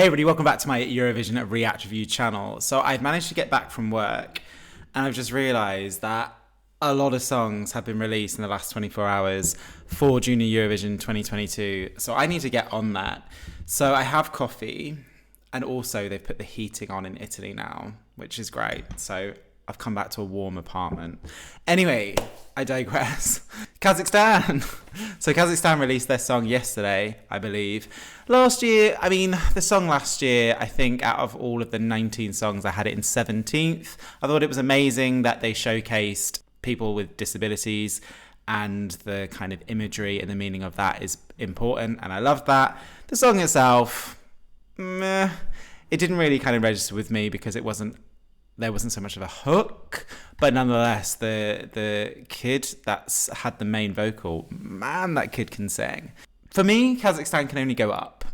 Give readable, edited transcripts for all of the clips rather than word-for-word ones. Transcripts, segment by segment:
Hey everybody, welcome back to my Eurovision React Review channel. So I've managed to get back from work and I've just realised that a lot of songs have been released in the last 24 hours for Junior Eurovision 2022. So I need to get on that. So I have coffee and also they've put the heating on in Italy now, which is great. So I've come back to a warm apartment. Anyway, I digress. Kazakhstan. So Kazakhstan released their song yesterday, I believe. The song last year, I think out of all of the 19 songs, I had it in 17th. I thought it was amazing that they showcased people with disabilities and the kind of imagery and the meaning of that is important. And I loved that. The song itself, it didn't really kind of register with me because there wasn't so much of a hook, but nonetheless, the kid that's had the main vocal, man, that kid can sing. For me, Kazakhstan can only go up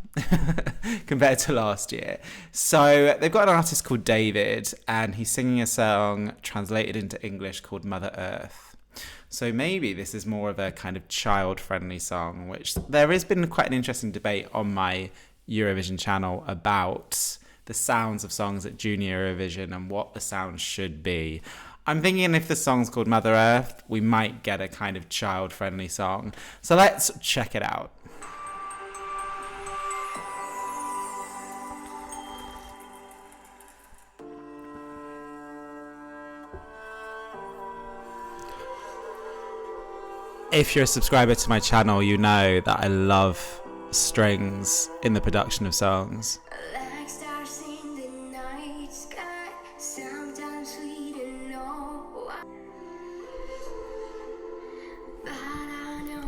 compared to last year. So they've got an artist called David, and he's singing a song translated into English called Mother Earth. So maybe this is more of a kind of child-friendly song, which there has been quite an interesting debate on my Eurovision channel about the sounds of songs at Junior Eurovision and what the sound should be. I'm thinking if the song's called Mother Earth, we might get a kind of child-friendly song. So let's check it out. If you're a subscriber to my channel, you know that I love strings in the production of songs.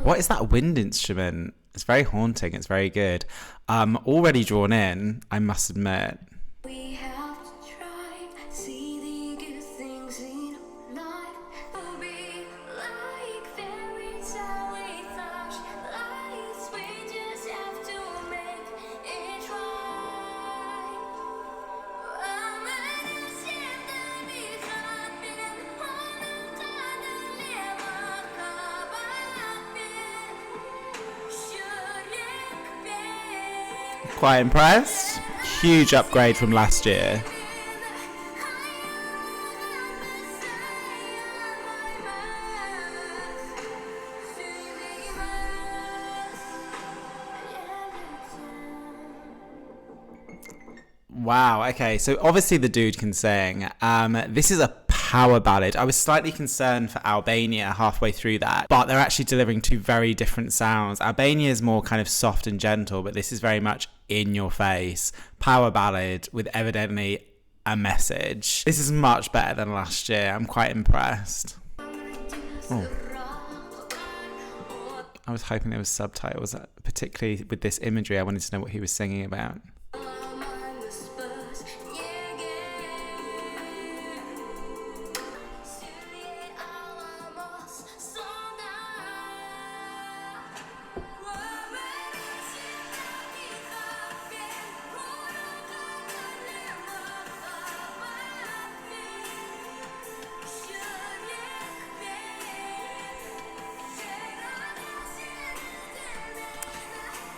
What is that wind instrument? It's very haunting. It's very good. Already drawn in, I must admit. Quite impressed. Huge upgrade from last year. Wow, okay, so obviously the dude can sing. This is a power ballad. I was slightly concerned for Albania halfway through that, but they're actually delivering two very different sounds. Albania is more kind of soft and gentle, but this is very much in your face. Power ballad with evidently a message. This is much better than last year. I'm quite impressed. Oh. I was hoping there was subtitles, particularly with this imagery. I wanted to know what he was singing about.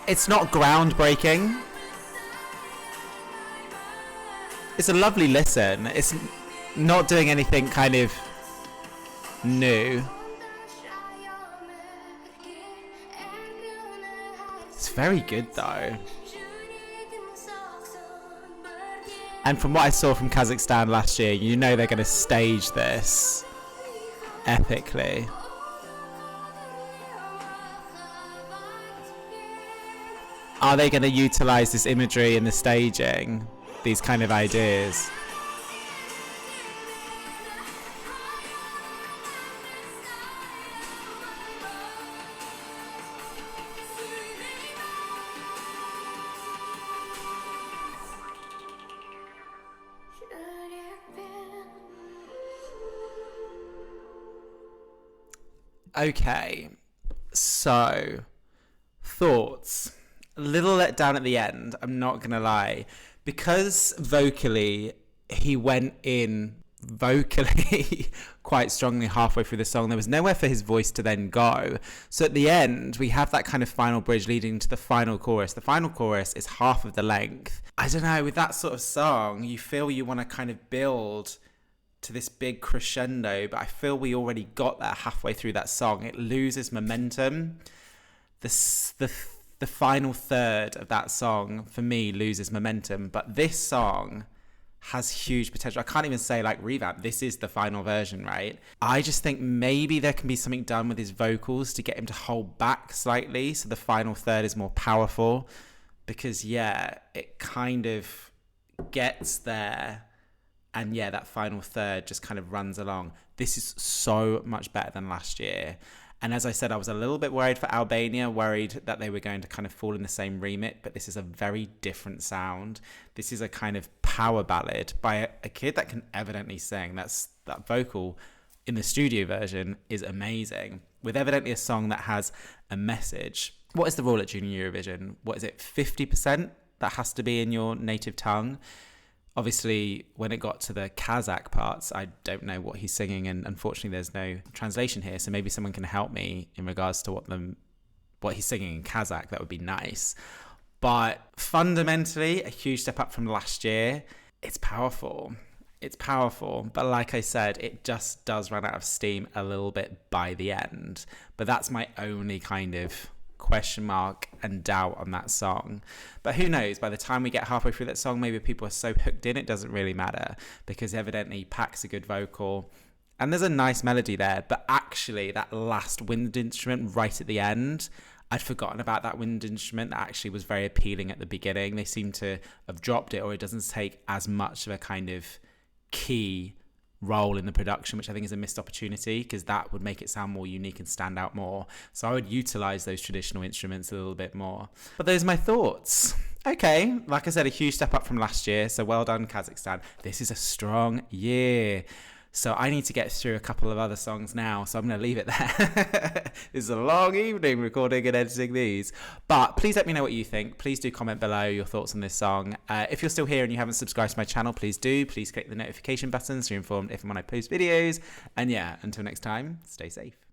It's not groundbreaking. It's a lovely listen. It's not doing anything kind of new. It's very good though. And from what I saw from Kazakhstan last year, you know they're going to stage this epically. Are they going to utilise this imagery in the staging? These kind of ideas? Okay, so thoughts. A little let down at the end, I'm not gonna lie, because vocally he went in vocally quite strongly halfway through the song. There was nowhere for his voice to then go. So at the end, we have that kind of final bridge leading to the final chorus. The final chorus is half of the length. I don't know, with that sort of song, you feel you want to kind of build to this big crescendo, but I feel we already got there halfway through that song. It loses momentum. The final third of that song, for me, loses momentum. But this song has huge potential. I can't even say like revamp. This is the final version, right? I just think maybe there can be something done with his vocals to get him to hold back slightly so the final third is more powerful, because it kind of gets there, and that final third just kind of runs along. This is so much better than last year. And as I said, I was a little bit worried for Albania, worried that they were going to kind of fall in the same remit, but this is a very different sound. This is a kind of power ballad by a kid that can evidently sing. That vocal in the studio version is amazing, with evidently a song that has a message. What is the rule at Junior Eurovision? What is it, 50% that has to be in your native tongue? Obviously, when it got to the Kazakh parts, I don't know what he's singing, and unfortunately there's no translation here, so maybe someone can help me in regards to what he's singing in Kazakh. That would be nice. But fundamentally, a huge step up from last year. It's powerful. It's powerful, but like I said, it just does run out of steam a little bit by the end. But that's my only kind of question mark and doubt on that song. But who knows, by the time we get halfway through that song, maybe people are so hooked in it doesn't really matter, because evidently Pack's a good vocal and there's a nice melody there. But actually that last wind instrument right at the end, I'd forgotten about that wind instrument. That actually was very appealing at the beginning. They seem to have dropped it, or it doesn't take as much of a kind of key role in the production, which I think is a missed opportunity, because that would make it sound more unique and stand out more. So I would utilize those traditional instruments a little bit more. But those are my thoughts. Okay, like I said, a huge step up from last year, so well done Kazakhstan. This is a strong year. So I need to get through a couple of other songs now, so I'm going to leave it there. This is a long evening recording and editing these. But please let me know what you think. Please do comment below your thoughts on this song. If you're still here and you haven't subscribed to my channel, please do. Please click the notification button so you're informed if and when I post videos. And until next time, stay safe.